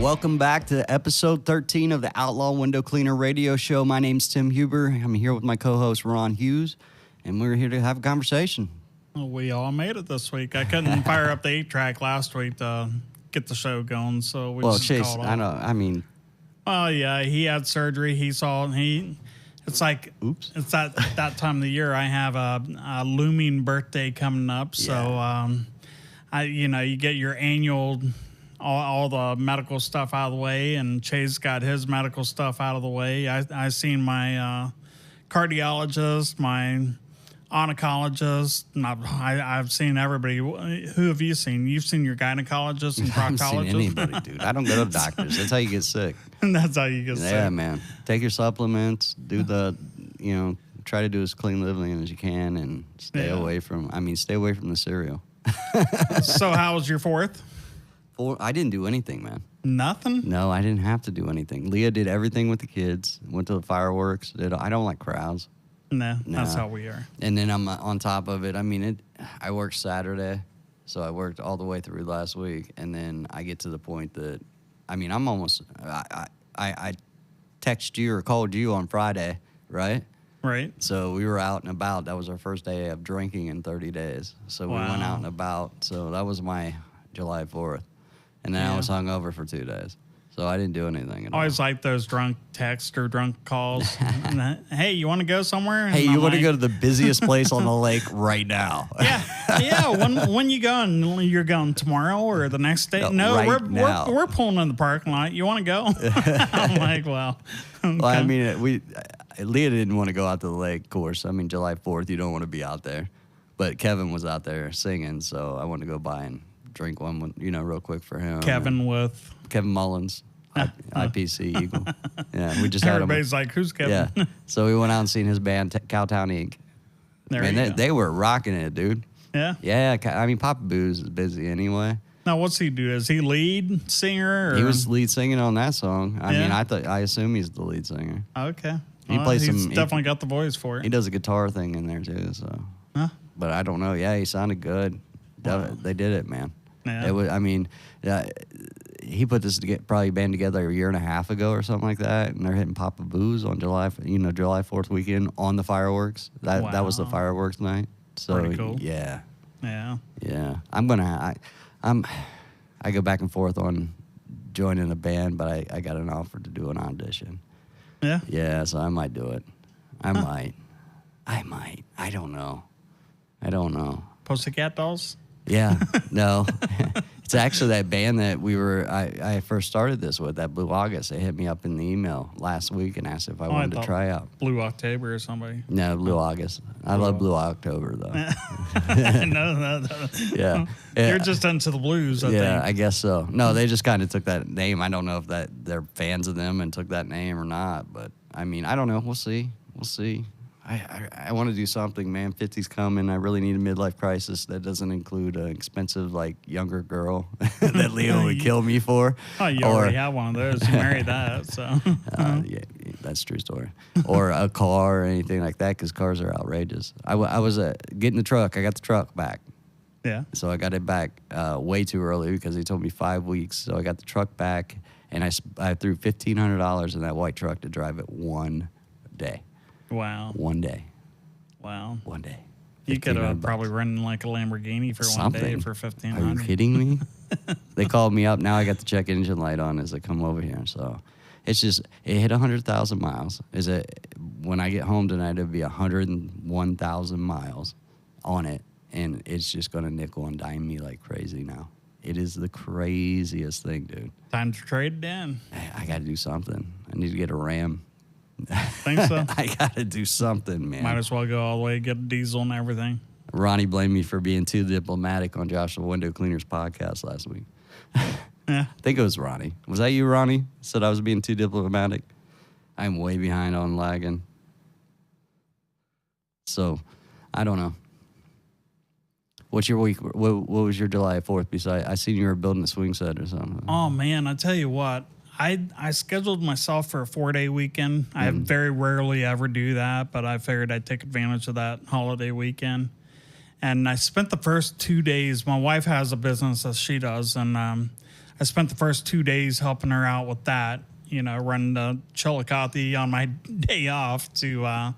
Welcome back to episode 13 of the Outlaw Window Cleaner Radio Show. My name's Tim Huber. I'm here with my co-host Ron Hughes, and we're here to have a conversation. Well, we all made it this week. I couldn't fire up the 8-track last week to get the show going, so we just Chase, called off. I know. I mean, oh yeah, he had surgery. It's like, oops. It's that time of the year. I have a looming birthday coming up, so you get your annual. All the medical stuff out of the way, and Chase got his medical stuff out of the way. I seen my cardiologist, my oncologist. I've seen everybody. Who have you seen? You've seen your gynecologist and proctologist? I haven't seen anybody, dude. I don't go to doctors. That's how you get sick. That's how you get sick. Yeah, man. Take your supplements. Do try to do as clean living as you can, and stay away from the cereal. So how was your 4th? I didn't do anything, man. Nothing? No, I didn't have to do anything. Leah did everything with the kids. Went to the fireworks. I don't like crowds. No, that's how we are. And then I'm on top of it. I worked Saturday, so I worked all the way through last week. And then I get to the point that, I'm almost, I texted you or called you on Friday, right? Right. So we were out and about. That was our first day of drinking in 30 days. So we went out and about. So that was my July 4th. And then I was hungover for 2 days. So I didn't do anything at all. Always like those drunk texts or drunk calls. Hey, you want to go somewhere? Hey, you want to go to the busiest place on the lake right now? Yeah. When you going? You're going tomorrow or the next day? No, right we're pulling in the parking lot. You want to go? I'm like, well. Okay. Well, Leah didn't want to go out to the lake, of course. July 4th, you don't want to be out there. But Kevin was out there singing, so I wanted to go by and drink one, real quick for him. Kevin Mullins, IPC Eagle. Yeah, we just had him. Everybody's like, who's Kevin? Yeah, so we went out and seen his band, Cowtown Inc. They were rocking it, dude. Yeah? Yeah, Papa Boo's is busy anyway. Now, what's he do? Is he lead singer? Or? He was lead singing on that song. I assume he's the lead singer. Okay. He plays he's definitely got the voice for it. He does a guitar thing in there, too, so. Huh? But I don't know. Yeah, he sounded good. Wow. They did it, man. Yeah. It was. He put this band together a year and a half ago or something like that, and they're hitting Papa Boo's on July 4th weekend on the fireworks. That was the fireworks night. So pretty cool. Yeah. Yeah. Yeah. I go back and forth on joining a band, but I got an offer to do an audition. Yeah. Yeah. So I might do it. I might. I don't know. Pussycat Dolls. Yeah, no. It's actually that band that I first started this with, that Blue August. They hit me up in the email last week and asked if I wanted to try out. Blue October or somebody. No, Blue August. I love Blue October, though. No. Yeah. You're just into the blues, I think. Yeah, I guess so. No, they just kind of took that name. I don't know if they're fans of them and took that name or not, but, I don't know. We'll see. I want to do something, man. 50's coming. I really need a midlife crisis that doesn't include an expensive, younger girl that Leo would kill me for. Oh, you already have one of those. You married that, so. Yeah, that's a true story. Or a car or anything like that, because cars are outrageous. I was getting the truck. I got the truck back. Yeah. So I got it back way too early because he told me 5 weeks. So I got the truck back, and I threw $1,500 in that white truck to drive it one day. Wow. One day. Wow. One day. You could have probably run like a Lamborghini for something. 1 day for $1,500. Are you kidding me? They called me up. Now I got the check engine light on as I come over here. So it's just, it hit 100,000 miles. When I get home tonight, it'll be 101,000 miles on it. And it's just going to nickel and dime me like crazy now. It is the craziest thing, dude. Time to trade it in. I got to do something. I need to get a Ram. Think so? I got to do something, man. Might as well go all the way, get a diesel and everything. Ronnie blamed me for being too diplomatic on Joshua Window Cleaner's podcast last week. Yeah. I think it was Ronnie. Was that you, Ronnie? Said I was being too diplomatic? I'm way behind on lagging. So, I don't know. What's your week? What was your July 4th besides? I seen you were building a swing set or something. Oh, man, I tell you what. I scheduled myself for a 4-day weekend. I very rarely ever do that, but I figured I'd take advantage of that holiday weekend. And I spent the first 2 days. My wife has a business as she does, and I I spent the first 2 days helping her out with that, running the Chillicothe on my day off to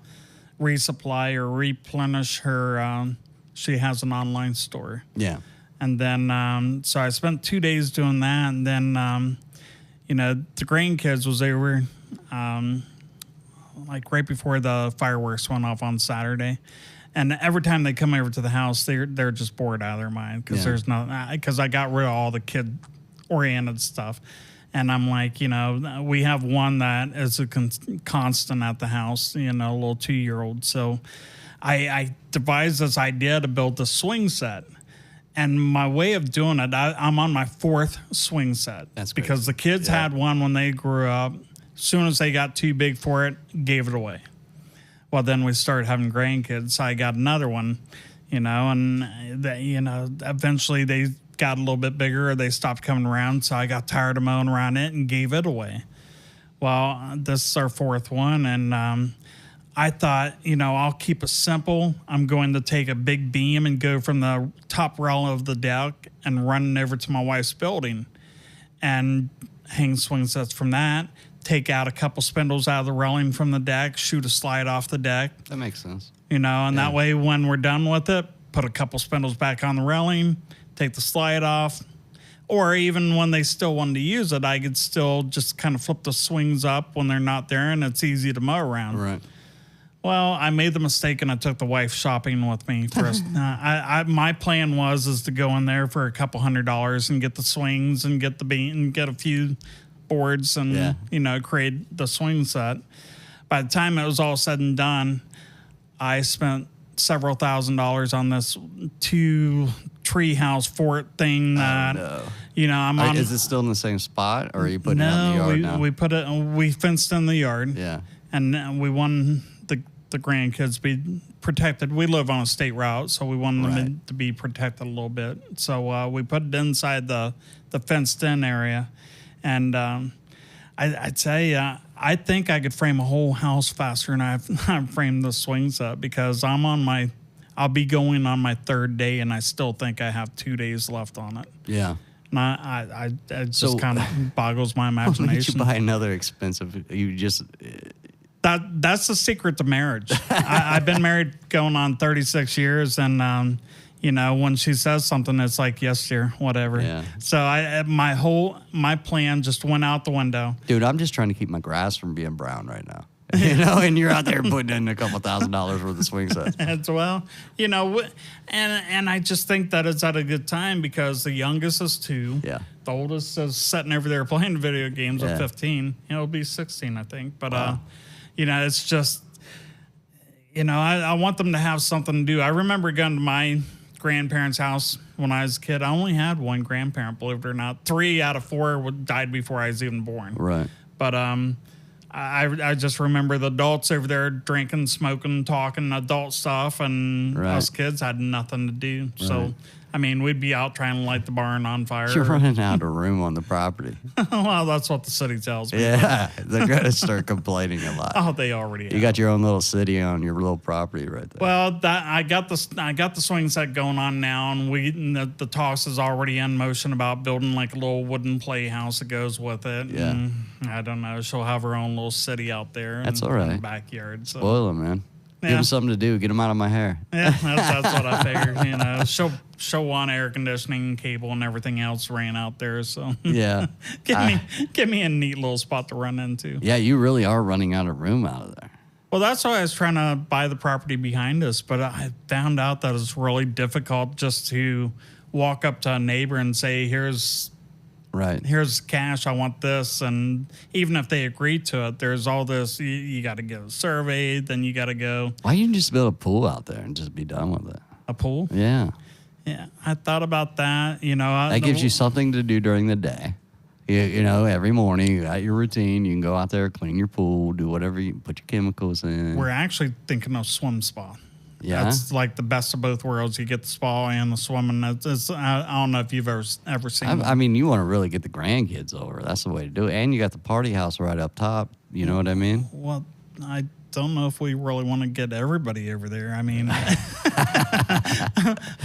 resupply or replenish her. She has an online store. Yeah. And then, so I spent 2 days doing that. And then, the grandkids was over, like right before the fireworks went off on Saturday. And every time they come over to the house, they're just bored out of their mind because there's because I got rid of all the kid-oriented stuff. And I'm like, we have one that is a constant at the house, a little 2-year-old. So I devised this idea to build the swing set. And my way of doing it, I'm on my 4th swing set. That's great. Because the kids had one when they grew up. As soon as they got too big for it, gave it away. Well, then we started having grandkids. So I got another one, and eventually they got a little bit bigger or they stopped coming around. So I got tired of mowing around it and gave it away. Well, this is our 4th one. And I thought, I'll keep it simple. I'm going to take a big beam and go from the top rail of the deck and run over to my wife's building and hang swing sets from that. Take out a couple spindles out of the railing from the deck, shoot a slide off the deck. That makes sense. And that way when we're done with it, put a couple spindles back on the railing, take the slide off. Or even when they still wanted to use it, I could still just kind of flip the swings up when they're not there and it's easy to mow around. Right. Well, I made the mistake and I took the wife shopping with me. My plan was to go in there for a couple $100 and get the swings and get the beam and get a few boards and create the swing set. By the time it was all said and done, I spent several $1,000s on this 2 treehouse fort thing that I'm on. Is it still in the same spot, or are you putting it in the yard now? We fenced in the yard. Yeah, and we won the grandkids be protected. We live on a state route, so we wanted them to be protected a little bit. So we put it inside the fenced-in area. And I'd say I think I could frame a whole house faster than I've framed the swing set because I'll be going on my 3rd day, and I still think I have 2 days left on it. Yeah. And it just kind of boggles my imagination. Why did you buy another expensive? You just... That's the secret to marriage. I've been married going on 36 years, and when she says something, it's like, yes, dear, whatever. Yeah. So my plan just went out the window. Dude, I'm just trying to keep my grass from being brown right now. And you're out there putting in a couple $1,000s worth of swing sets. As well, and I just think that it's at a good time because the youngest is 2. Yeah. The oldest is sitting over there playing video games at 15. He'll be 16, I think. But, wow. It's just, I want them to have something to do. I remember going to my grandparents' house when I was a kid. I only had one grandparent, believe it or not. 3 out of 4 died before I was even born. Right. But I just remember the adults over there drinking, smoking, talking adult stuff, and us kids had nothing to do. Right. So, we'd be out trying to light the barn on fire. You're running out of room on the property. Well, that's what the city tells me. Yeah, they're going to start complaining a lot. Oh, they already have. You got your own little city on your little property right there. Well, I got the swing set going on now, and the toss is already in motion about building like a little wooden playhouse that goes with it. Yeah. And I don't know. She'll have her own little city out there. That's all right. In the backyard. So. Spoil them, man. Yeah. Give them something to do. Get them out of my hair. Yeah, that's what I figured. She'll want air conditioning, cable, and everything else ran out there. So yeah, give me a neat little spot to run into. Yeah, you really are running out of room out of there. Well, that's why I was trying to buy the property behind us, but I found out that it's really difficult just to walk up to a neighbor and say, here's cash, I want this. And even if they agree to it, there's all this, you got to get a survey, then you got to go. Why don't you just build a pool out there and just be done with it? A pool? Yeah. Yeah, I thought about that. That gives you something to do during the day. Every morning you got your routine. You can go out there, clean your pool, do whatever you put your chemicals in. We're actually thinking of swim spa. Yeah, that's like the best of both worlds. You get the spa and the swimming. I don't know if you've ever seen. You want to really get the grandkids over. That's the way to do it. And you got the party house right up top. You know what I mean? Well, I don't know if we really want to get everybody over there. I mean,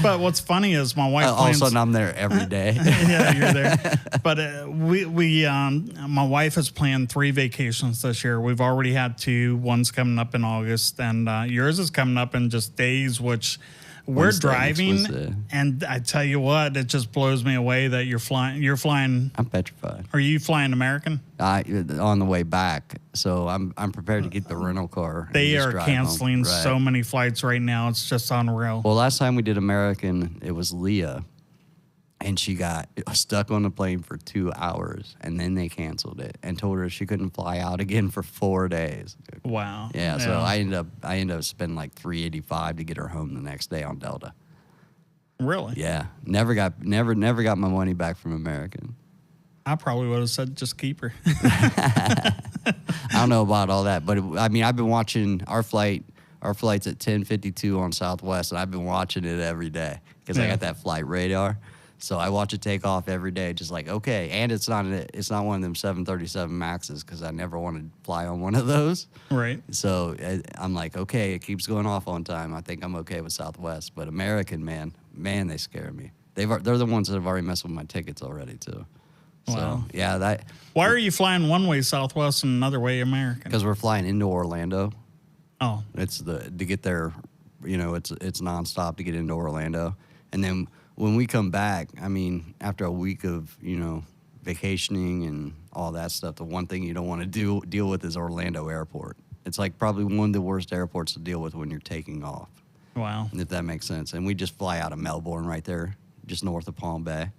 but what's funny is my wife. All of a sudden, I'm there every day. Yeah, you're there. But my wife has planned 3 vacations this year. We've already had 2. One's coming up in August, and yours is coming up in just days, which. We're driving, and I tell you what, it just blows me away that you're flying. I'm petrified. Are you flying American? On the way back, so I'm prepared to get the rental car. They are canceling so many flights right now. It's just unreal. Well, last time we did American, it was Leah, and she got stuck on the plane for 2 hours, and then they canceled it and told her she couldn't fly out again for 4 days. Wow. Yeah, so I ended up spending like $385 to get her home the next day on Delta. Really? Yeah, never got my money back from American. I probably would have said just keep her. I don't know about all that, but I've been watching our flight. Our flight's at 10:52 on Southwest, and I've been watching it every day because I got that flight radar. So I watch it take off every day, just like, okay. And it's not one of them 737 Maxes because I never want to fly on one of those. Right. So I'm like, okay, it keeps going off on time. I think I'm okay with Southwest. But American, man, they scare me. They're the ones that have already messed with my tickets already, too. Wow. So, yeah. Why are you flying one way Southwest and another way American? Because we're flying into Orlando. Oh. It's to get there, it's nonstop to get into Orlando. And then when we come back, after a week of, vacationing and all that stuff, the one thing you don't want to deal with is Orlando Airport. It's like probably one of the worst airports to deal with when you're taking off. Wow. If that makes sense. And we just fly out of Melbourne right there, just north of Palm Bay.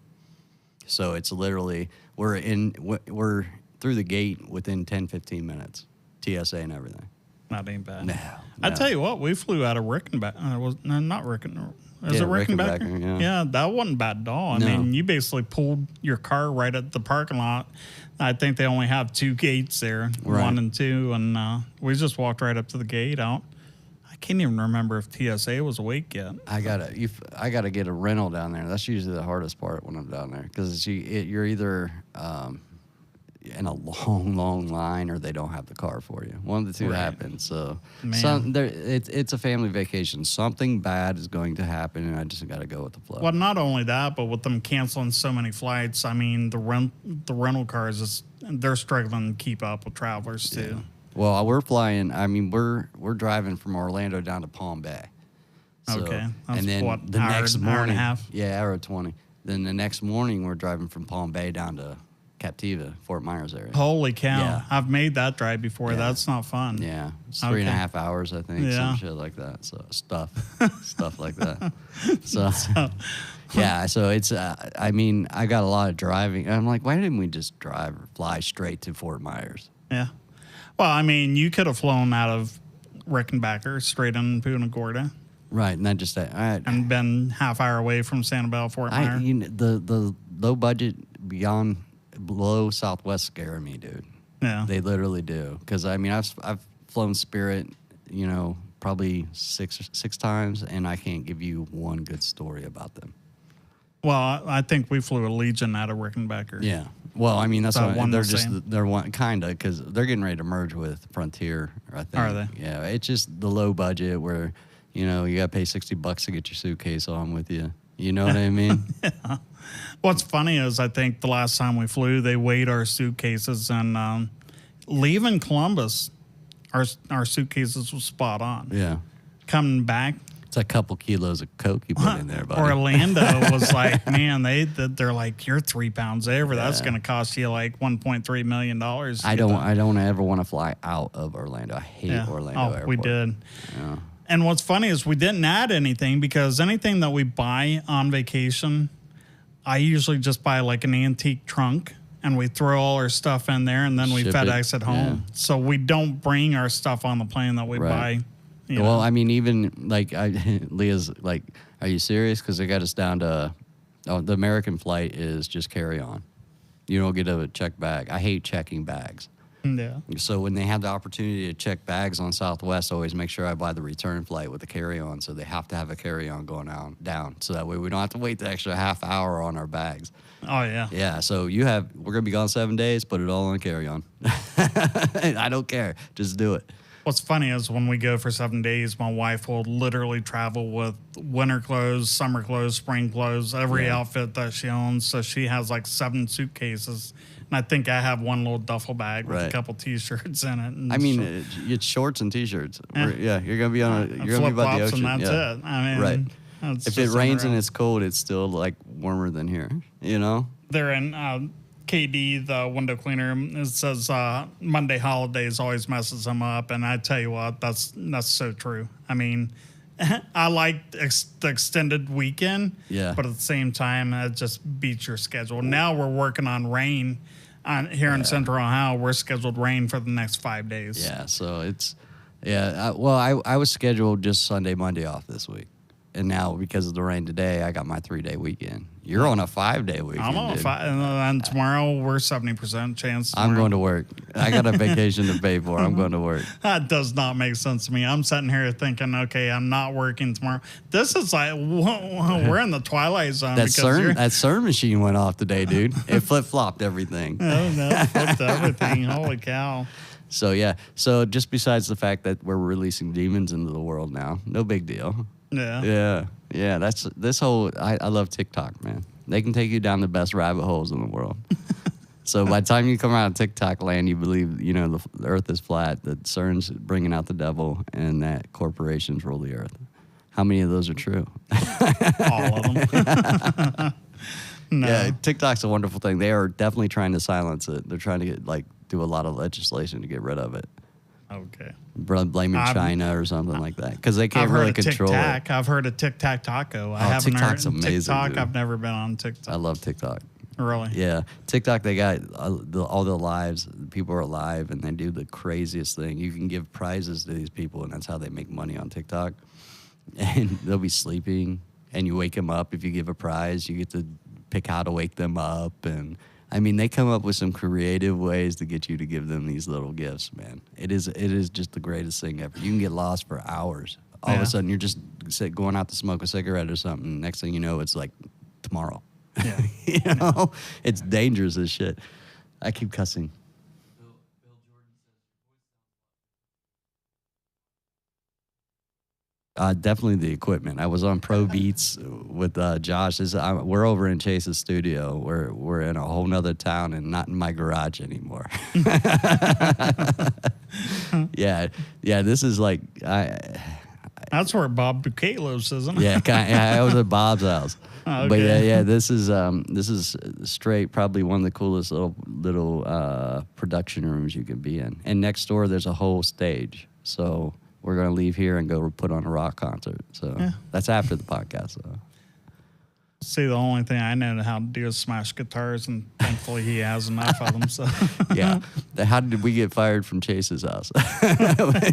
So it's literally, we're through the gate within 10, 15 minutes, TSA and everything. That ain't bad. No. I tell you what, we flew out of Rickenbacker. Not Rickenbacker. Is it Rickenbacker? Yeah, that wasn't bad at all. I mean, you basically pulled your car right at the parking lot. I think they only have 2 gates there, 1 and 2, and we just walked right up to the gate out. I can't even remember if TSA was awake yet. I gotta get a rental down there. That's usually the hardest part when I'm down there because you're either in a long line or they don't have the car for you. One of the two happens. So it's a family vacation. Something bad is going to happen, and I just got to go with the flow. Well, not only that, but with them canceling so many flights, I mean, the rental cars, they're struggling to keep up with travelers too. Yeah. Well, we're flying. We're driving from Orlando down to Palm Bay. So, okay. That's and then what, the next morning, hour and a half? Yeah, hour 20. Then the next morning, we're driving from Palm Bay down to Captiva, Fort Myers area. Holy cow. Yeah. I've made that drive before. Yeah. That's not fun. Yeah. It's 3.5 hours, I think. Some shit like that. So stuff like that. So yeah. So it's, I got a lot of driving. I'm like, why didn't we just drive or fly straight to Fort Myers? Yeah. Well, you could have flown out of Rickenbacker straight in Punta Gorda. Right. And then just and been half hour away from Sanibel, Fort Myers. The low budget below Southwest scare me, dude. Yeah. They literally do. Because, I've flown Spirit, probably six times, and I can't give you one good story about them. Well, I think we flew a Legion out of Rickenbacker. Yeah. Well, that's why they're one kind of, because they're getting ready to merge with Frontier, I think. Are they? Yeah. It's just the low budget where, you got to pay $60 to get your suitcase on with you. You know what I mean? Yeah. What's funny is I think the last time we flew, they weighed our suitcases, and leaving Columbus, our suitcases was spot on. Yeah. Coming back, it's a couple kilos of Coke you put in there, buddy. Orlando was like, man, they're like, you're 3 pounds over. Yeah. That's going to cost you like $1.3 million. I don't ever want to fly out of Orlando. I hate Orlando Airport. We did. Yeah. And what's funny is we didn't add anything because anything that we buy on vacation, I usually just buy like an antique trunk and we throw all our stuff in there and then we FedEx it home. Yeah. So we don't bring our stuff on the plane that we buy. Well, even like Leah's like, are you serious? Because they got us down to, the American flight is just carry on. You don't get a check bag. I hate checking bags. Yeah. So when they have the opportunity to check bags on Southwest, I always make sure I buy the return flight with a carry-on. So they have to have a carry-on going down. So that way we don't have to wait the extra half hour on our bags. Oh, yeah. Yeah. So we're going to be gone 7 days. Put it all on carry-on. I don't care. Just do it. What's funny is when we go for 7 days, my wife will literally travel with winter clothes, summer clothes, spring clothes, every outfit that she owns. So she has like 7 suitcases. And I think I have one little duffel bag with a couple T-shirts in it. And I mean, it's shorts and T-shirts. Yeah. You're gonna be you're gonna be by the ocean. And that's it. I mean, if it rains and it's cold, it's still like warmer than here. You know. They're in KD, the window cleaner. It says Monday holidays always messes them up, and I tell you what, that's so true. I mean, I like the extended weekend, but at the same time, it just beats your schedule. Now we're working on rain here in Central Ohio. We're scheduled rain for the next 5 days. Yeah, so it's I was scheduled just Sunday, Monday off this week. And now, because of the rain today, I got my 3-day weekend. You're on a 5-day weekend. I'm on a 5, and tomorrow we're 70% chance. I'm going to work. I got a vacation to pay for. I'm going to work. That does not make sense to me. I'm sitting here thinking, okay, I'm not working tomorrow. This is like, we're in the twilight zone. That CERN machine went off today, dude. It flip-flopped everything. It flipped everything. Holy cow. So, yeah. So, just besides the fact that we're releasing demons into the world now, no big deal. Yeah. That's this whole. I love TikTok, man. They can take you down the best rabbit holes in the world. So by the time you come out of TikTok land, you believe the Earth is flat, that CERN's bringing out the devil, and that corporations rule the Earth. How many of those are true? All of them. No. Yeah, TikTok's a wonderful thing. They are definitely trying to silence it. They're trying to do a lot of legislation to get rid of it. Okay. Blaming China or something like that, because they can't really control it. I've heard of Tic-Tac Taco. I haven't TikTok's heard amazing, TikTok. dude. I've never been on TikTok. I love TikTok. Really? Yeah. TikTok, they got all the lives. People are alive, and they do the craziest thing. You can give prizes to these people, and that's how they make money on TikTok. And they'll be sleeping, and you wake them up. If you give a prize, you get to pick how to wake them up. And I mean, they come up with some creative ways to get you to give them these little gifts, man. It is just the greatest thing ever. You can get lost for hours. All of a sudden, you're just going out to smoke a cigarette or something. Next thing you know, it's like tomorrow. Yeah. It's dangerous as shit. I keep cussing. Definitely the equipment. I was on Pro Beats with Josh. We're over in Chase's studio. We're in a whole nother town and not in my garage anymore. Yeah. This is like that's where Bob Bouquet lives, isn't it? Yeah. I was at Bob's house. Okay. But yeah. This is straight. Probably one of the coolest little production rooms you could be in. And next door, there's a whole stage. So we're going to leave here and go put on a rock concert. So that's after the podcast. So. See, the only thing I know how to do is smash guitars, and thankfully he has enough of them. So. Yeah. How did we get fired from Chase's house?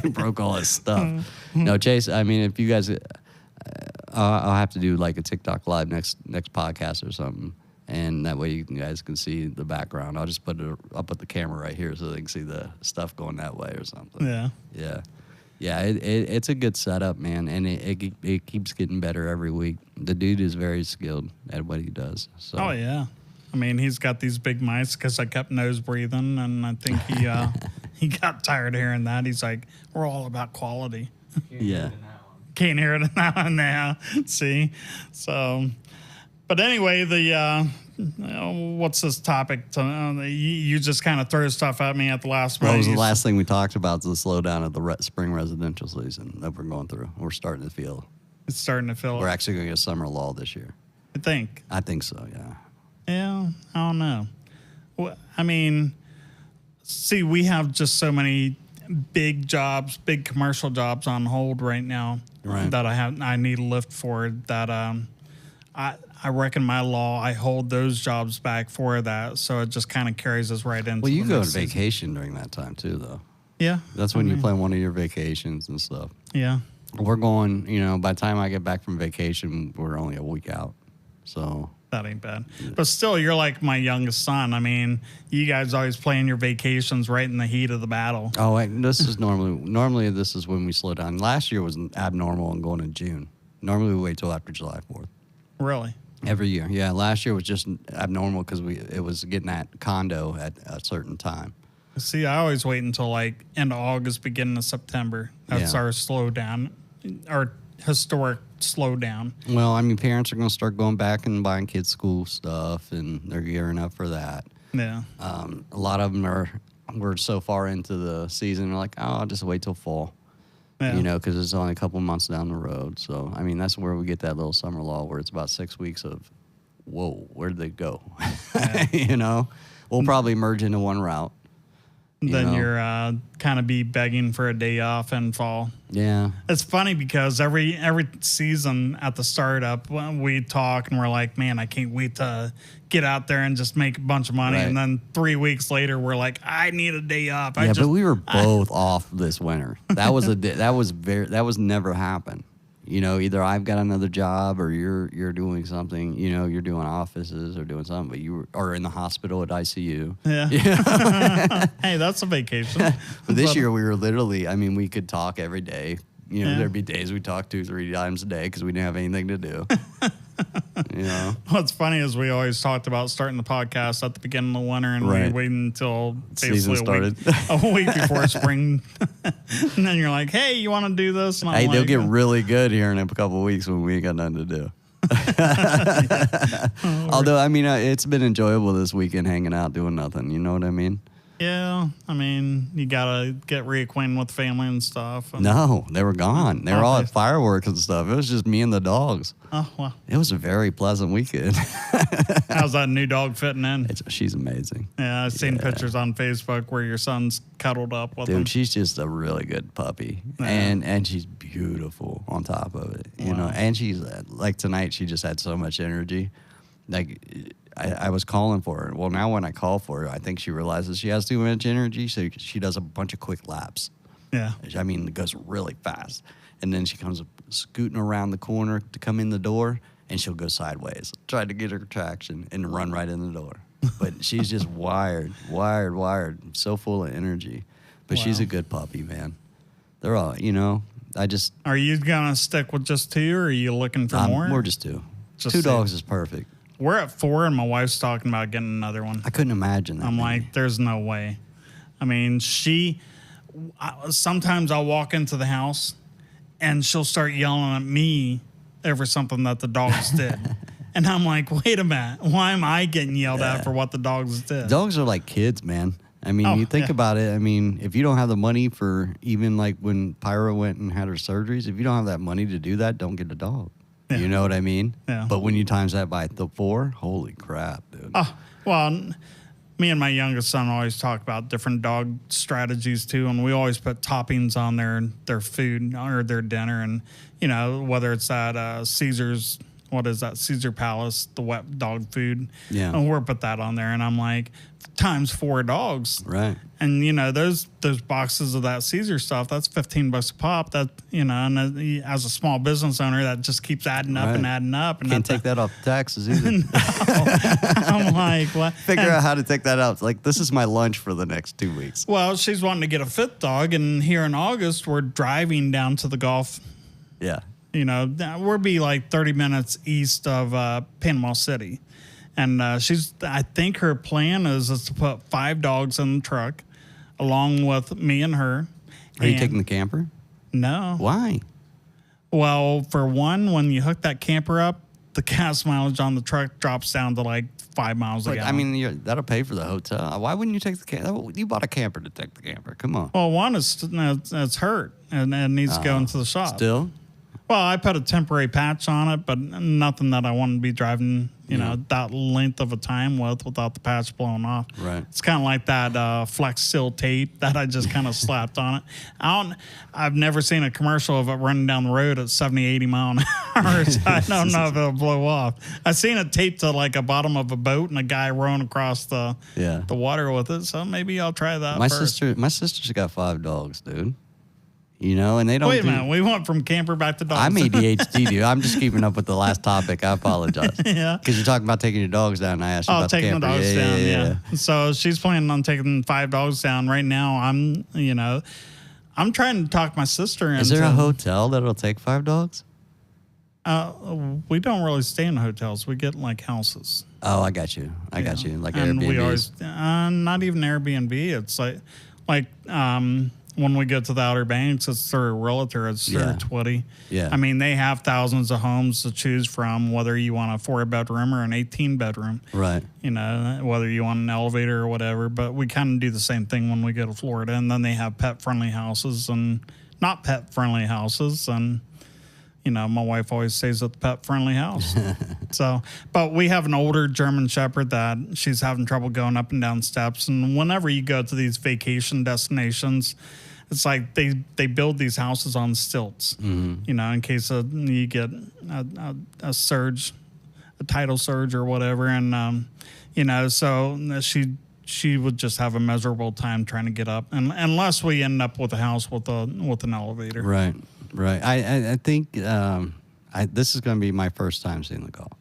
We broke all his stuff. No, Chase, I mean, if you guys, I'll have to do like a TikTok live next podcast or something. And that way you guys can see the background. I'll just put the camera right here so they can see the stuff going that way or something. Yeah. Yeah, it's a good setup, man, and it keeps getting better every week. The dude is very skilled at what he does. So. Oh, yeah. I mean, he's got these big mics because I kept nose breathing, and I think he got tired of hearing that. He's like, we're all about quality. Yeah. Can't hear it in that one now. See? So, but anyway, what's this topic? You just kind of throw stuff at me at the last minute. What was the last thing we talked about? The slowdown of the spring residential season that we're going through. We're starting to feel. It's starting to feel. We're actually going to get a summer lull this year. I think. I think so, yeah. Yeah, I don't know. Well, I mean, see, we have just so many big jobs, big commercial jobs on hold right now that I need a lift for. That I reckon my law, I hold those jobs back for that, so it just kind of carries us right into. Well, you the go on next season. vacation during that time too, though. Yeah, that's when you plan one of your vacations and stuff. Yeah, we're going. By the time I get back from vacation, we're only a week out, so that ain't bad. But still, you're like my youngest son. I mean, you guys always plan your vacations right in the heat of the battle. Oh, wait, this is normally this is when we slow down. Last year was abnormal and going in June. Normally we wait till after July 4th. Really? Every year, yeah. Last year was just abnormal because it was getting that condo at a certain time. See, I always wait until like end of August, beginning of September. That's our slowdown, our historic slowdown. Well, I mean, parents are going to start going back and buying kids' school stuff, and they're gearing up for that. Yeah. A lot of them we're so far into the season, they're like, oh, I'll just wait till fall. Yeah. You know, because it's only a couple months down the road. So, I mean, that's where we get that little summer lull where it's about 6 weeks of, whoa, where did they go? Yeah. You know, we'll probably merge into one route. Then you're kind of be begging for a day off in fall. Yeah. It's funny because every season at the startup, we talk and we're like, man, I can't wait to get out there and just make a bunch of money. Right. And then 3 weeks later, we're like, I need a day off. But we were both off this winter. That was never happened. You know, either I've got another job or you're doing something. You know, you're doing offices or doing something, but you are in the hospital at ICU. Yeah. Hey, that's a vacation. But this year we were literally, I mean, we could talk every day. You know, there'd be days we talked 2-3 times a day because we didn't have anything to do. You know, what's funny is we always talked about starting the podcast at the beginning of the winter, and we waited until basically a week before spring. And then you're like, "Hey, you want to do this?" And they'll get really good here in a couple of weeks when we ain't got nothing to do. Although, I mean, it's been enjoyable this weekend hanging out doing nothing. You know what I mean? Yeah, I mean, you gotta get reacquainted with family and stuff. And no, they were gone. They were all at fireworks and stuff. It was just me and the dogs. Oh, well. It was a very pleasant weekend. How's that new dog fitting in? She's amazing. Yeah, I've seen pictures on Facebook where your son's cuddled up with him. Dude, she's just a really good puppy. Yeah. And she's beautiful on top of it. You know, and she's like tonight, she just had so much energy. Like, I was calling for her. Well, now when I call for her, I think she realizes she has too much energy, so she does a bunch of quick laps. Yeah. I mean, it goes really fast. And then she comes scooting around the corner to come in the door, and she'll go sideways, try to get her traction, and run right in the door. But she's just wired, so full of energy. But she's a good puppy, man. They're all, you know, Are you going to stick with just 2, or are you looking for more? We're just 2. Just 2 dogs is perfect. We're at 4, and my wife's talking about getting another one. I couldn't imagine that. I'm like, there's no way. I mean, sometimes I'll walk into the house, and she'll start yelling at me over something that the dogs did. And I'm like, wait a minute. Why am I getting yelled at for what the dogs did? Dogs are like kids, man. I mean, you think about it. I mean, if you don't have the money for even like when Pyra went and had her surgeries, if you don't have that money to do that, don't get a dog. Yeah. You know what I mean? Yeah. But when you times that by 4, holy crap, dude. Oh, well, me and my youngest son always talk about different dog strategies too, and we always put toppings on their food or their dinner, and you know, whether it's that Caesar's, what is that, Caesar Palace, the wet dog food. Yeah. And we'll put that on there, and I'm like, times 4 dogs. Right. And you know, those boxes of that Caesar stuff, that's $15 a pop. That, you know, and as a small business owner, that just keeps adding up and adding up. And can't take that off the taxes either. No. I'm like, what? Figure out how to take that out. It's like, this is my lunch for the next 2 weeks. Well, she's wanting to get a fit dog, and here in August, we're driving down to the Gulf. Yeah. You know, we'll be like 30 minutes east of Panama City. And I think her plan is to put 5 dogs in the truck along with me and her. Are you taking the camper? No. Why? Well, for one, when you hook that camper up, the gas mileage on the truck drops down to like 5 miles a gallon. I mean, that'll pay for the hotel. Why wouldn't you take the camper? You bought a camper to take the camper. Come on. Well, one is it's hurt and needs to go into the shop. Still? Well, I put a temporary patch on it, but nothing that I want to be driving, you know, that length of a time without the patch blowing off. Right. It's kind of like that Flex Seal tape that I just kind of slapped on it. I've never seen a commercial of it running down the road at 70, 80 mile an hour. So I don't know if it'll blow off. I've seen it taped to like a bottom of a boat and a guy rowing across the water with it. So maybe I'll try that my first. My sister's got 5 dogs, dude. You know, and they don't. Wait a minute, we went from camper back to dogs. I'm ADHD, dude. I'm just keeping up with the last topic. I apologize. Yeah. Because you're talking about taking your dogs down. And I asked you about the camper. Taking the dogs down, yeah. So she's planning on taking 5 dogs down. Right now, I'm trying to talk my sister into. Is there a hotel that'll take 5 dogs? We don't really stay in hotels. We get like houses. Oh, I got you. I got you. Like and Airbnbs. we always not even Airbnb. It's like when we get to the Outer Banks, it's through a realtor. It's through Twitty. Yeah. I mean, they have thousands of homes to choose from, whether you want a 4-bedroom or an 18-bedroom. Right. You know, whether you want an elevator or whatever. But we kind of do the same thing when we go to Florida. And then they have pet-friendly houses and not pet-friendly houses. And, you know, my wife always stays at the pet-friendly house. So, but we have an older German Shepherd that she's having trouble going up and down steps. And whenever you go to these vacation destinations, it's like they build these houses on stilts, you know, in case you get a surge, a tidal surge or whatever. And, you know, so she would just have a miserable time trying to get up, and unless we end up with a house with an elevator. Right. I think this is going to be my first time seeing the Gulf.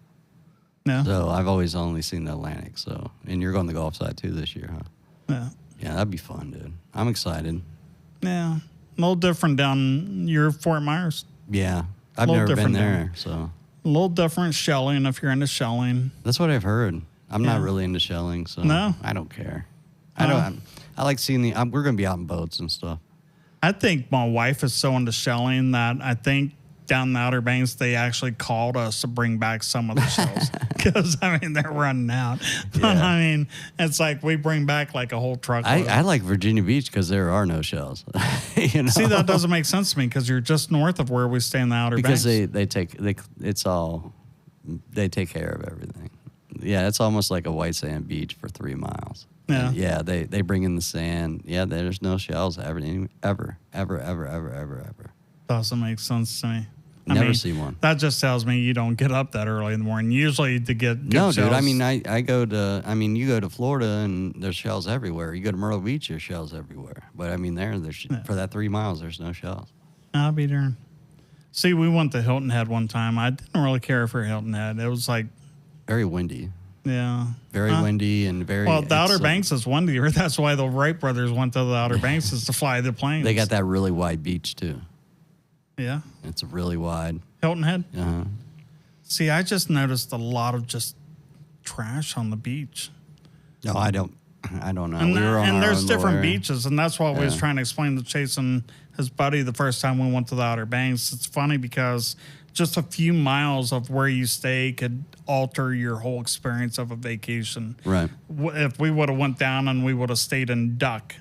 Yeah. So I've always only seen the Atlantic. So, and you're going to the Gulf side too this year, huh? Yeah. Yeah, that'd be fun, dude. I'm excited. Yeah, a little different down your Fort Myers. Yeah, I've never been there, so a little different shelling if you're into shelling. That's what I've heard. I'm not really into shelling, so no, I don't care. I like seeing we're gonna be out in boats and stuff. I think my wife is so into shelling that I think down the Outer Banks they actually called us to bring back some of the shells because I mean they're running out. But I mean it's like we bring back like a whole truck. I like Virginia Beach because there are no shells. You know? See, that doesn't make sense to me because you're just north of where we stay in the Outer Banks. Because they take care of everything. Yeah, it's almost like a white sand beach for 3 miles. Yeah. And yeah, they bring in the sand. Yeah, there's no shells ever. Doesn't make sense to me. Never see one. That just tells me you don't get up that early in the morning. Usually to get no, shells. dude. I mean, I go to. I mean, you go to Florida and there's shells everywhere. You go to Myrtle Beach, there's shells everywhere. But I mean, for that 3 miles, there's no shells. I'll be darned. See, we went to Hilton Head one time. I didn't really care for Hilton Head. It was like very windy. Yeah. Very windy and very. Well, the Outer Banks is windier. That's why the Wright brothers went to the Outer Banks is to fly the planes. They got that really wide beach too. Yeah. It's really wide. Hilton Head? Uh-huh. See, I just noticed a lot of just trash on the beach. No, I don't know. And there's different beaches, and that's what we was trying to explain to Chase and his buddy the first time we went to the Outer Banks. It's funny because just a few miles of where you stay could alter your whole experience of a vacation. Right. If we would have went down and we would have stayed in Duck,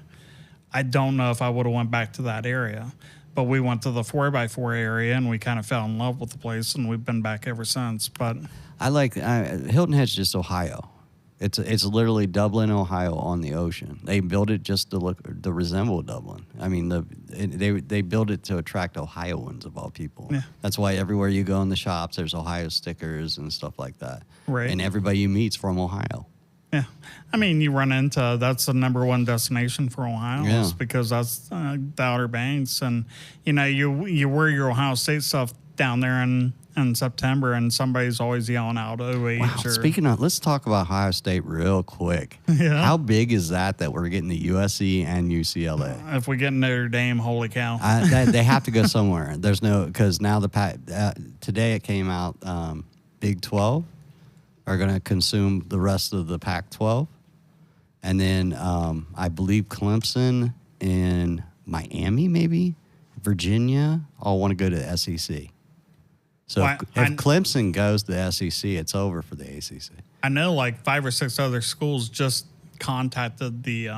I don't know if I would have went back to that area. But we went to the 4x4 area, and we kind of fell in love with the place, and we've been back ever since. But I like Hilton Head's just Ohio. It's literally Dublin, Ohio, on the ocean. They built it just to resemble Dublin. I mean, they built it to attract Ohioans of all people. Yeah. That's why everywhere you go in the shops, there's Ohio stickers and stuff like that. Right. And everybody you meet's from Ohio. Yeah. I mean, you run into that's the number one destination for Ohio because that's the Outer Banks. And, you know, you wear your Ohio State stuff down there in September, and somebody's always yelling out OH. Wow. Speaking of, let's talk about Ohio State real quick. Yeah. How big is that we're getting the USC and UCLA? If we get Notre Dame, holy cow. They have to go somewhere. There's no, because now today it came out, Big 12 are going to consume the rest of the Pac-12. And then I believe Clemson and Miami, maybe, Virginia, all want to go to the SEC. So if Clemson goes to the SEC, it's over for the ACC. I know like 5 or 6 other schools just contacted the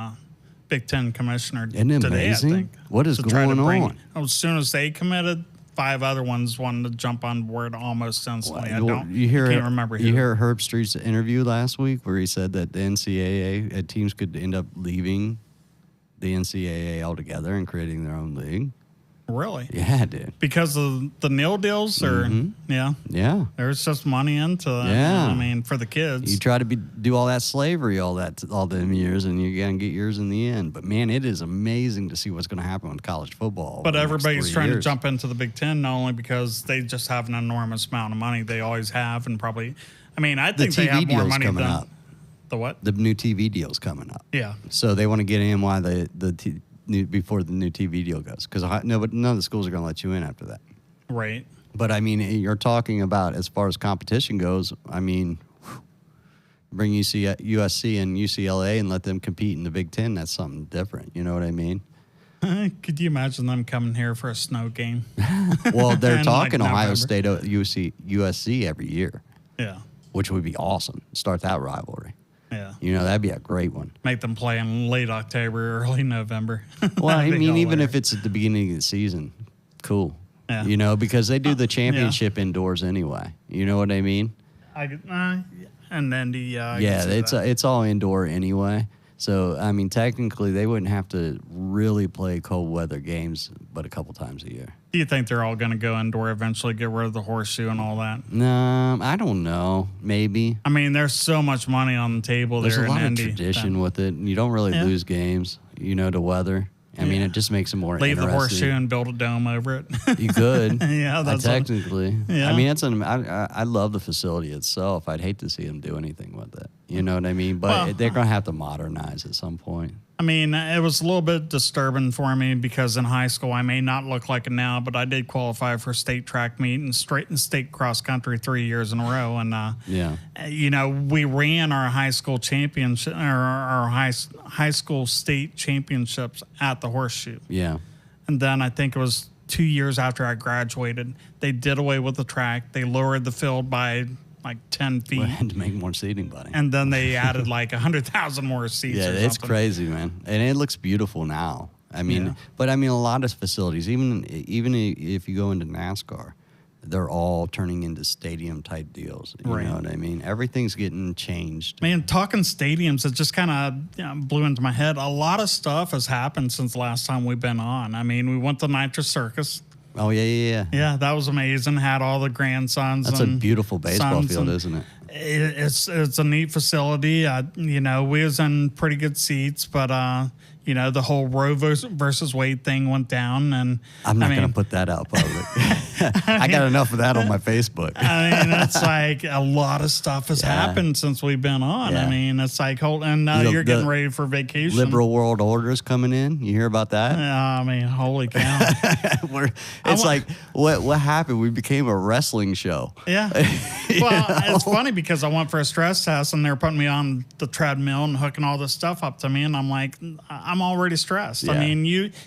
Big Ten commissioner Isn't it today, amazing? I think. What is going on? As soon as they committed, 5 other ones wanted to jump on board almost instantly. Can't remember who. You hear Herb Street's interview last week where he said that the NCAA teams could end up leaving the NCAA altogether and creating their own league. Really? Yeah, dude. Because of the nil deals, or yeah, there's just money into that. Yeah, I mean, for the kids, you try to do all that slavery, all them years, and you're gonna get yours in the end. But man, it is amazing to see what's gonna happen with college football. But everybody's trying to jump into the Big Ten, not only because they just have an enormous amount of money. They always have, and probably, I mean, I think they have more money coming than up. The what? The new TV deal's coming up. Yeah. So they want to get in while before the new TV deal goes, because none of the schools are going to let you in after that. Right. But I mean, you're talking about as far as competition goes. I mean, bring USC and UCLA and let them compete in the Big Ten. That's something different. You know what I mean? Could you imagine them coming here for a snow game? Well, they're talking like Ohio November. State, USC every year, Yeah, which would be awesome. Start that rivalry. yeah. You know, that'd be a great one. Make them play in late October, early November. Well, I That'd be mean, even if hilarious. it's at the beginning of the season, cool. Yeah. You know, because they do the championship indoors anyway. You know what I mean? And then the I can Yeah, see that. it's all indoor anyway. So, I mean, technically, they wouldn't have to really play cold weather games but a couple times a year. Do you think they're all going to go indoor eventually, get rid of the horseshoe and all that? No, I don't know. Maybe. I mean, there's so much money on the table There's there a lot in of Indy. tradition with it. And you don't really Yeah. lose games, you know, to weather. I mean, it just makes it more Leave the interesting. horseshoe and build a dome over it. You could. Yeah, that's technically. Yeah. I mean, I love the facility itself. I'd hate to see them do anything with it. You know what I mean? But Well, they're going to have to modernize at some point. I mean, it was a little bit disturbing for me because in high school, I may not look like it now, but I did qualify for state track meet and state cross country 3 years in a row. And, Yeah. you know, we ran our high school championship or our high school state championships at the Horseshoe. Yeah. And then I think it was 2 years after I graduated, they did away with the track. They lowered the field by like 10 feet. We had to make more seating, buddy. And then they added like 100,000 more seats. Yeah, or it's something. crazy, man. And it looks beautiful now. I mean, Yeah. but I mean, a lot of facilities, even if you go into NASCAR, they're all turning into stadium type deals. You Right. know what I mean? Everything's getting changed. Man, talking stadiums, it just kind of blew into my head. A lot of stuff has happened since the last time we've been on. I mean, we went to Nitro Circus. Oh, yeah. Yeah, that was amazing. Had all the grandsons. That's a and beautiful baseball sons field, and isn't it? It's a neat facility. You know, we was in pretty good seats, but you know, the whole Roe versus Wade thing went down, and I'm not I going mean, to put that out public. I got enough of that on my Facebook. I mean, it's like a lot of stuff has happened since we've been on. Yeah. I mean, it's like, and now You know, you're getting the ready for vacation. Liberal world order is coming in. You hear about that? I mean, holy cow. It's like, what happened? We became a wrestling show. Yeah. Well, it's funny because I went for a stress test and they were putting me on the treadmill and hooking all this stuff up to me. And I'm like, I'm already stressed. I Yeah. mean,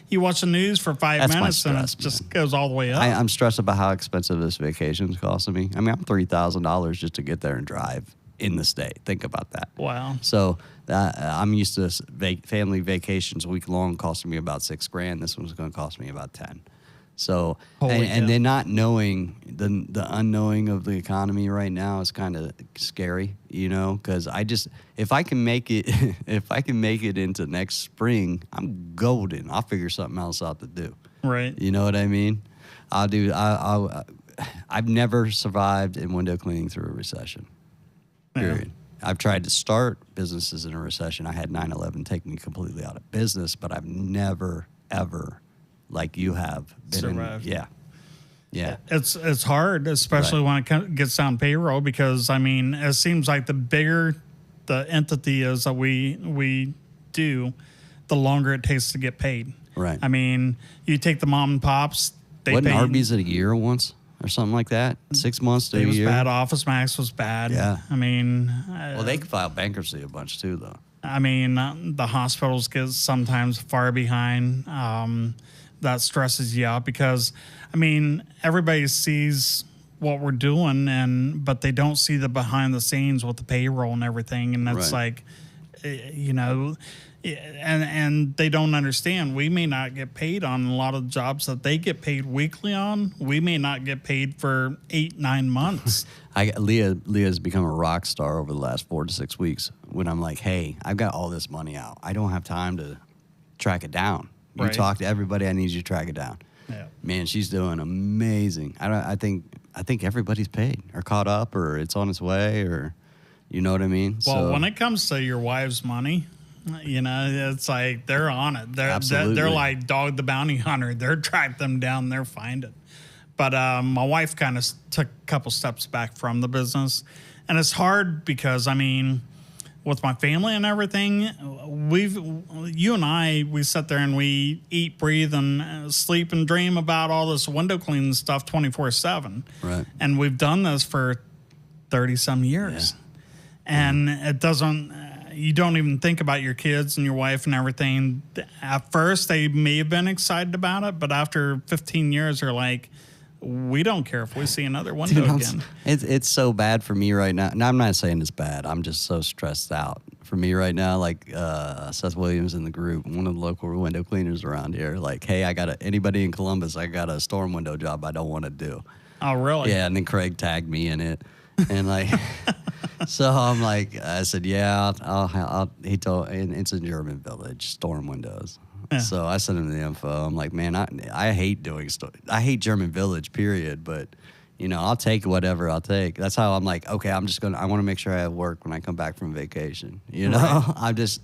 you watch the news for 5 That's my minutes and it stress, just man. goes all the way up. I'm stressed about how expensive this vacation's costing me. I mean, I'm $3,000 just to get there and drive in the state. Think about that. Wow. So I'm used to family vacations week long costing me about $6,000. This one's going to cost me about 10. So Holy and cow. then not knowing the unknowing of the economy right now is kind of scary, you know, because if I can make it into next spring, I'm golden. I'll figure something else out to do. Right. You know what I mean? I've never survived in window cleaning through a recession. Period. I've tried to start businesses in a recession. I had 9/11 take me completely out of business, but I've never, ever, like you have, been Survived. Yeah. It's hard, especially when it gets down payroll, because I mean, it seems like the bigger the entity is that we do, the longer it takes to get paid. Right. I mean, you take the mom and pops, they Wasn't pay. Arby's at a year once or something like that? 6 months to It a was year? bad. Office Max was bad. Yeah. I mean, Well, they filed bankruptcy a bunch too, though. I mean, the hospitals get sometimes far behind. That stresses you out because, I mean, everybody sees what we're doing, but they don't see the behind the scenes with the payroll and everything. And that's Right. like, you know, and they don't understand. We may not get paid on a lot of jobs that they get paid weekly on. We may not get paid for 8-9 months. Leah's become a rock star over the last 4 to 6 weeks. When I'm like, hey, I've got all this money out. I don't have time to track it down. You Right. talk to everybody. I need you to track it down. Yeah. Man, she's doing amazing. I think everybody's paid or caught up or it's on its way or, you know what I mean? Well, when it comes to your wife's money, you know, it's like they're on it. Absolutely. They're like Dog the Bounty Hunter. They're track them down. They're find it. But my wife kind of took a couple steps back from the business, and it's hard because I mean, with my family and everything, you and I sit there and we eat, breathe, and sleep and dream about all this window cleaning stuff 24/7. Right. And we've done this for 30-some years. Yeah. And it doesn't, you don't even think about your kids and your wife and everything. At first, they may have been excited about it, but after 15 years, they're like, we don't care if we see another window again. It's so bad for me right now. And I'm not saying it's bad. I'm just so stressed out. For me right now, like Seth Williams in the group, one of the local window cleaners around here, like, hey, anybody in Columbus, I got a storm window job I don't want to do. Oh, really? Yeah, and then Craig tagged me in it. And like, so I'm like, I said, yeah, he told, and it's in German Village, storm windows. Yeah. So I sent him the info. I'm like, man, I hate doing stuff. I hate German Village, period. But, I'll take whatever I'll take. That's how I'm like, okay, I want to make sure I have work when I come back from vacation. Right. I'm just,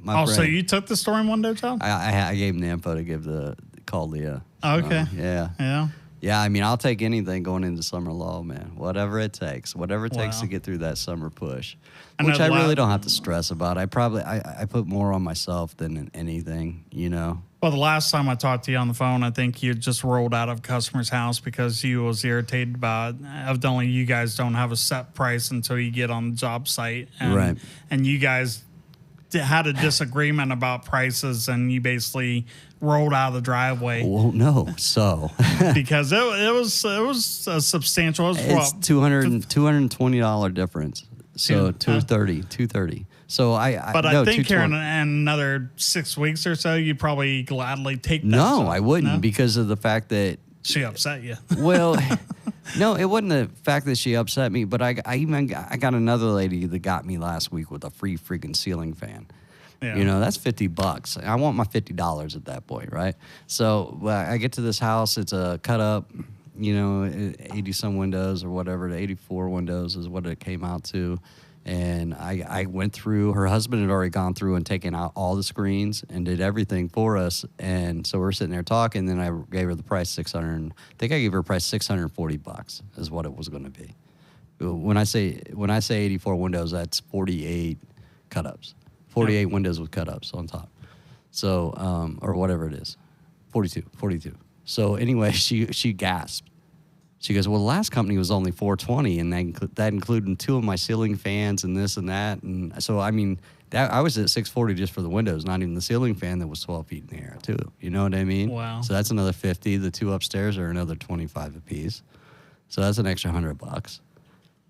so you took the storm window job? I gave him the info to call Leah. Okay. Yeah. Yeah. Yeah, I mean, I'll take anything going into summer lull, man. Whatever it takes to get through that summer push, which I really don't have to stress about. I put more on myself than anything, Well, the last time I talked to you on the phone, I think you just rolled out of a customer's house because you was irritated about evidently you guys don't have a set price until you get on the job site, right? And you guys had a disagreement about prices, and you basically rolled out of the driveway. Well, no, so because it was a substantial. It's $220 difference. So $230. So I think here in another 6 weeks or so, you'd probably gladly take that. No, I wouldn't because of the fact that she upset you. Well, no, it wasn't the fact that she upset me, but I got another lady that got me last week with a free freaking ceiling fan. Yeah. That's $50. I want my $50 at that point, right? So I get to this house. It's a cut up, 80 some windows or whatever. The 84 windows is what it came out to. And I went through. Her husband had already gone through and taken out all the screens and did everything for us. And so we're sitting there talking. Then I gave her the price $600. I think I gave her a price $640 is what it was going to be. When I say 84 windows, that's 48 cut-ups. 48 windows with cut-ups on top. So, or whatever it is. 42. So anyway, she gasped. She goes, well, the last company was only $420, and that included 2 of my ceiling fans and this and that. And so, I mean, I was at $640 just for the windows, not even the ceiling fan that was 12 feet in the air, too. You know what I mean? Wow. So that's another $50. The 2 upstairs are another $25 a piece. So that's an extra $100.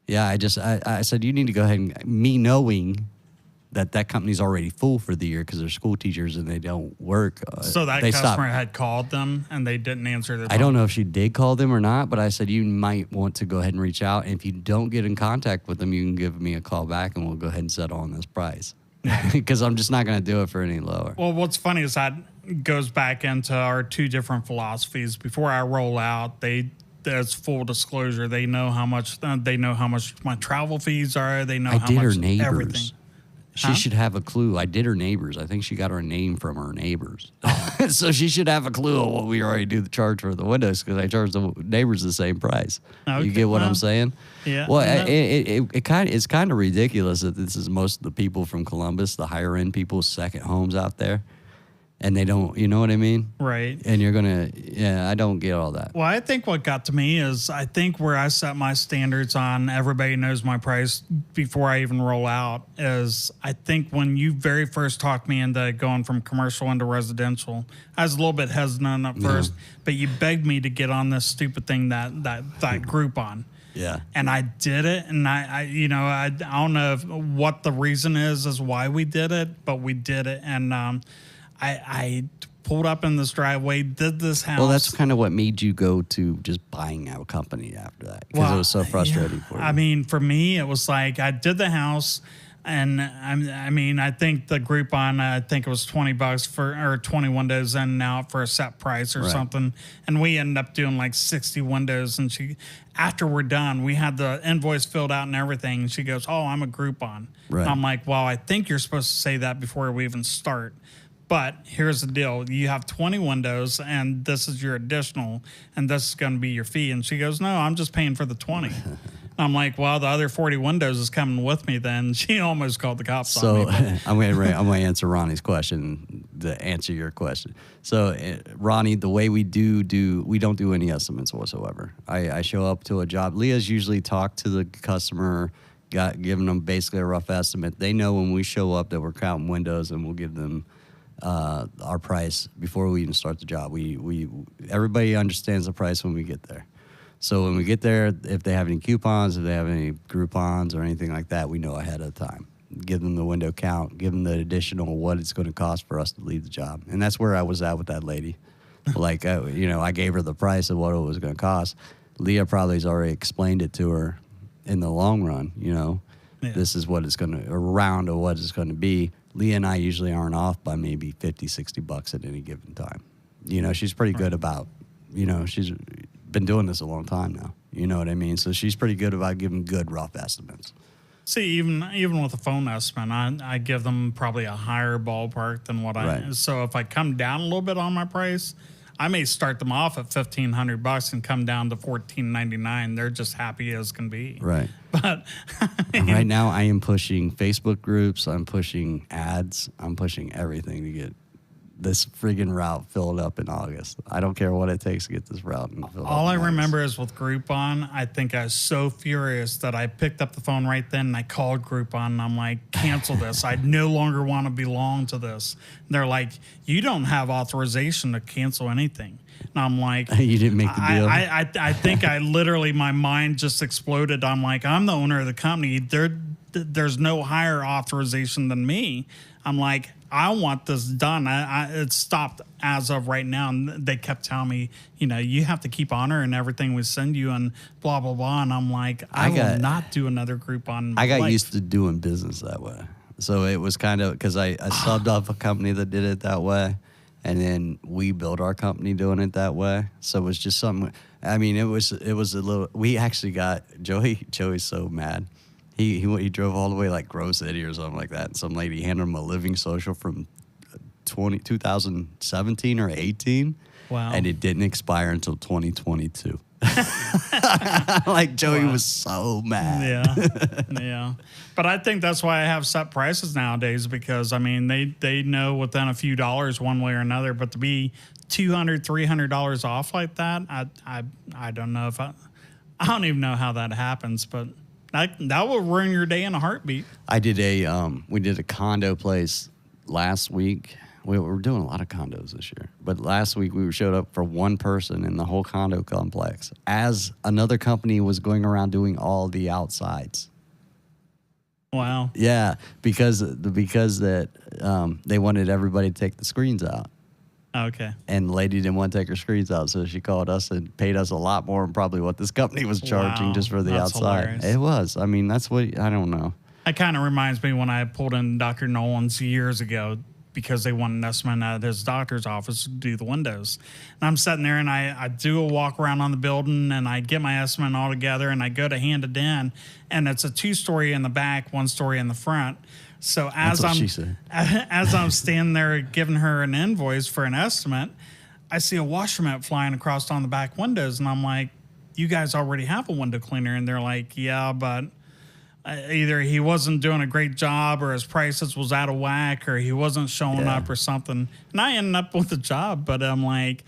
Yeah, I said, you need to go ahead and, me knowing that company's already full for the year because they're school teachers and they don't work. So that customer had called them and they didn't answer their phone? I don't know if she did call them or not, but I said you might want to go ahead and reach out. And if you don't get in contact with them, you can give me a call back and we'll go ahead and settle on this price. Because I'm just not going to do it for any lower. Well, what's funny is that goes back into our 2 different philosophies. Before I roll out, there's full disclosure. They know how much my travel fees are. They know how much her neighbors. Everything. She should have a clue. I did her neighbors. I think she got her name from her neighbors. So she should have a clue of what we already do the charge for the windows because I charge the neighbors the same price. Okay, you get what I'm saying? Yeah. Well, it's kind of ridiculous that this is most of the people from Columbus, the higher end people, second homes out there. And they don't, you know what I mean? Right. And you're going to, I don't get all that. Well, I think what got to me is I think where I set my standards on everybody knows my price before I even roll out is I think when you very first talked me into going from commercial into residential, I was a little bit hesitant at first, but you begged me to get on this stupid thing that Groupon. Yeah. And I did it, and I don't know what the reason is why we did it, but we did it, and I pulled up in this driveway, did this house. Well, that's kind of what made you go to just buying our company after that because it was so frustrating for you. I mean, for me, it was like I did the house, and I think the Groupon, I think it was $20 or 20 windows in and out for a set price or something, and we ended up doing like 60 windows. And after we're done, we had the invoice filled out and everything. And she goes, "Oh, I'm a Groupon." Right. I'm like, "Well, I think you're supposed to say that before we even start." But here's the deal. You have 20 windows, and this is your additional, and this is going to be your fee. And she goes, "No, I'm just paying for the 20. I'm like, well, the other 40 windows is coming with me then. She almost called the cops on So me. I'm going to answer Ronnie's question to answer your question. So Ronnie, the way we we don't do any estimates whatsoever. I show up to a job. Leah's usually talked to the customer, giving them basically a rough estimate. They know when we show up that we're counting windows, and we'll give them our price before we even start the job. Everybody understands the price when we get there. So when we get there, if they have any coupons, if they have any Groupons or anything like that, we know ahead of time. Give them the window count, give them the additional what it's going to cost for us to leave the job. And that's where I was at with that lady. Like, I gave her the price of what it was going to cost. Leah probably has already explained it to her in the long run, Yeah. This is what it's going to, around or what it's going to be. Leah and I usually aren't off by maybe $50-$60 at any given time. She's pretty good about, she's been doing this a long time now. You know what I mean? So she's pretty good about giving good rough estimates. See, even with a phone estimate, I give them probably a higher ballpark than what Right. So if I come down a little bit on my price, I may start them off at $1,500 and come down to $1,499. They're just happy as can be. Right. But right now I am pushing Facebook groups. I'm pushing ads. I'm pushing everything to get this friggin' route filled up in August. I don't care what it takes to get this route filled up. All I remember is with Groupon, I think I was so furious that I picked up the phone right then and I called Groupon and I'm like, cancel this. I no longer want to belong to this. And they're like, you don't have authorization to cancel anything. And I'm like, You didn't make the deal? I think I literally, my mind just exploded. I'm like, I'm the owner of the company. There's no higher authorization than me. I'm like, I want this done. It's stopped as of right now. And they kept telling me, you have to keep honoring everything we send you and blah, blah, blah. And I'm like, I will not do another Groupon. I got used to doing business that way. So it was kind of, because I subbed off a company that did it that way. And then we built our company doing it that way. So it was just something, it was a little, we actually got, Joey's so mad. He drove all the way like Grove City or something like that. And some lady handed him a living social from 2017 or 18. Wow. And it didn't expire until 2022. Like Joey was so mad. Yeah. But I think that's why I have set prices nowadays because, they know within a few dollars one way or another. But to be $200, $300 off like that, I don't know if I don't even know how that happens, but that will ruin your day in a heartbeat. I did we did a condo place last week. We were doing a lot of condos this year, but last week we showed up for one person in the whole condo complex as another company was going around doing all the outsides. Wow. Yeah, because that they wanted everybody to take the screens out. Okay. And the lady didn't want to take her screens out, so she called us and paid us a lot more than probably what this company was charging just for the that's outside. Hilarious. It was. That's what, I don't know. It kind of reminds me when I pulled in Dr. Nolan's years ago because they wanted an estimate at his doctor's office to do the windows. And I'm sitting there and I do a walk around on the building and I get my estimate all together and I go to hand it in and it's a 2-story in the back, 1-story in the front. So as I'm standing there giving her an invoice for an estimate, I see a washer mat flying across on the back windows, and I'm like, "You guys already have a window cleaner?" And they're like, "Yeah, but either he wasn't doing a great job, or his prices was out of whack, or he wasn't showing up, or something." And I ended up with the job, but I'm like,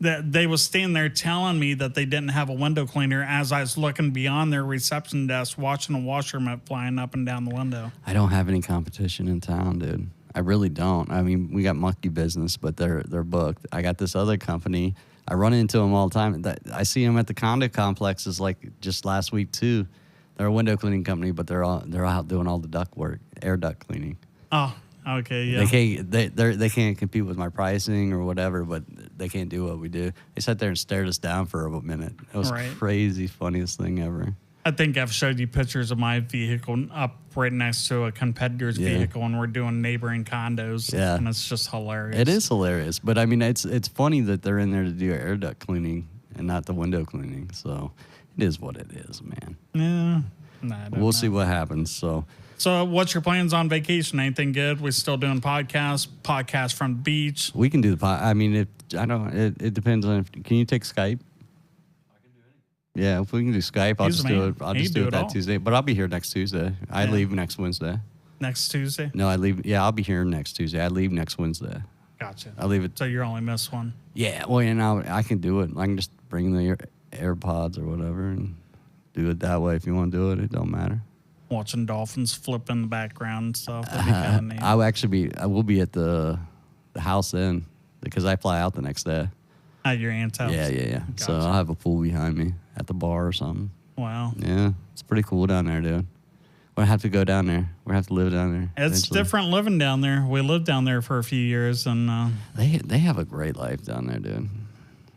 that they was standing there telling me that they didn't have a window cleaner as I was looking beyond their reception desk, watching a washer mat flying up and down the window. I don't have any competition in town, dude. I really don't. We got monkey business, but they're booked. I got this other company. I run into them all the time. I see them at the condo complexes, like just last week too. They're a window cleaning company, but they're out doing all the duct work, air duct cleaning. Oh, okay, yeah. They can't compete with my pricing or whatever, but they can't do what we do. They sat there and stared us down for a minute. It was crazy, funniest thing ever. I think I've showed you pictures of my vehicle up right next to a competitor's vehicle, and we're doing neighboring condos. Yeah, and it's just hilarious. It is hilarious, but it's funny that they're in there to do air duct cleaning and not the window cleaning. So it is what it is, man. Yeah, we'll see what happens. So what's your plans on vacation? Anything good? We're still doing podcasts from the beach. We can do the pod. It depends on can you take Skype? I can do anything. Yeah, if we can do Skype, I'll He's just the do man. it. I'll He just can do do it it that all. Tuesday. But I'll be here next Tuesday. I Yeah. leave next Wednesday. Next Tuesday? No, I leave. Yeah, I'll be here next Tuesday. I leave next Wednesday. Gotcha. I leave it. So you only miss one. Yeah, well, I can do it. I can just bring the AirPods or whatever and do it that way. If you want to do it, it don't matter. Watching dolphins flip in the background and stuff. That'd be kind of neat. I will be at the house then because I fly out the next day. At your aunt's house? Yeah. So Gotcha. I'll have a pool behind me at the bar or something. Wow. Yeah, it's pretty cool down there, dude. We're gonna have to go down there. We're gonna have to live down there. It's eventually. different living down there. We lived down there for a few years, and They have a great life down there, dude.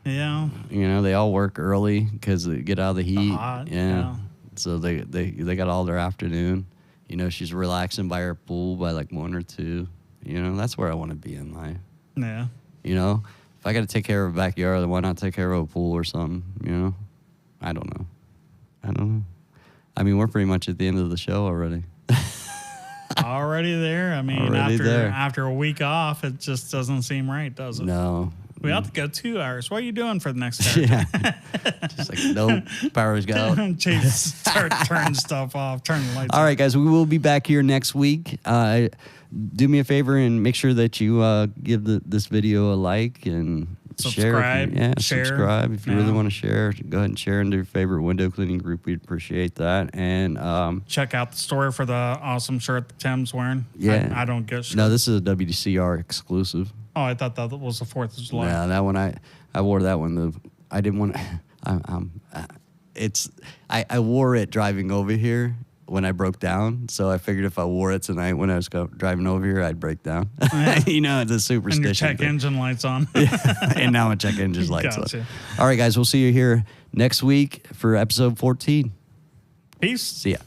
yeah, You know, they all work early because they get out of the heat. hot, yeah. yeah. So they got all their afternoon. You know, she's relaxing by her pool by like 1 or 2. You know, that's where I want to be in life. yeah. You know, if I got to take care of a backyard, then why not take care of a pool or something? You know, I don't know. I mean, we're pretty much at the end of the show already. Already there. I mean, Already there. after a week off, it just doesn't seem right, does it? No. We have to go 2 hours. What are you doing for the next hour? Yeah. Just like, nope, power's out. Chase, turn stuff off. Turn the lights All off. right, guys, we will be back here next week. Do me a favor and make sure that you give this video a like and Subscribe, share. share. Subscribe. If you really Yeah. want to share, go ahead and share into your favorite window cleaning group. We'd appreciate that. And Check out the store for the awesome shirt that Tim's wearing. Yeah. I don't get shirts. no, this is a WDCR exclusive. Oh, I thought that was the 4th of July. Yeah, that one I wore that one. I didn't want. I wore it driving over here when I broke down. So I figured if I wore it tonight when I was driving over here, I'd break down. Yeah. You know, it's a And superstition. your check thing. engine lights on. And now my check engine's lights Gotcha. up. All right, guys, we'll see you here next week for episode 14. Peace. See ya.